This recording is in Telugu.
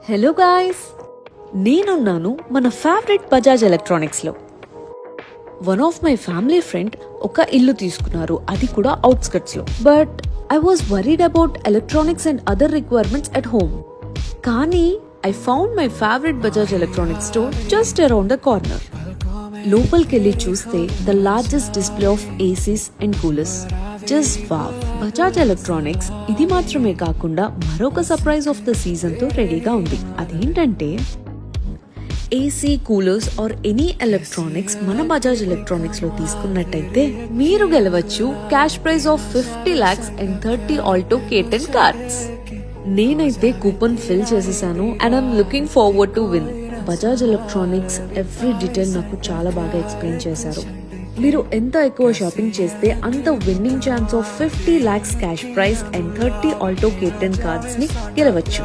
హలో గాయ్స్, నేనున్నాను మన ఫేవరెట్ బజాజ్ ఎలక్ట్రానిక్స్లో. One of my family friend ఒక ఇల్లు తీసుకున్నారు, అది కూడా అవుట్స్కట్స్లో. But I was worried about electronics and other requirements at home. కానీ I found my favourite Bajaj electronics store just around the corner. లోపలికెళ్ళి చూస్తే the largest display of ACs and coolers. Just wow! Bajaj electronics ఇది మాత్రమే కాకుండా మరొక సర్ప్రైజ్ ఆఫ్ ద సీజన్ తో రెడీగా ఉంది. అదేంటంటే AC, coolers or any electronics మన బజాజ్ ఎలక్ట్రానిక్స్ లో తీసుకున్నట్టయితే మీరు గెలవచ్చు cash prize of 50 lakhs and 30 Alto K10 cars. నేనైతే కూపన్ ఫిల్ చేసేసాను and I'm looking forward to win. Bajaj electronics every detail నాకు చాలా బాగా ఎక్స్ప్లెయిన్ చేశారు. మీరు ఎంత ఎక్కువ షాపింగ్ చేస్తే అంత winning chance of 50 lakhs cash prize and 30 Alto K10 cars ని గెలవచ్చు.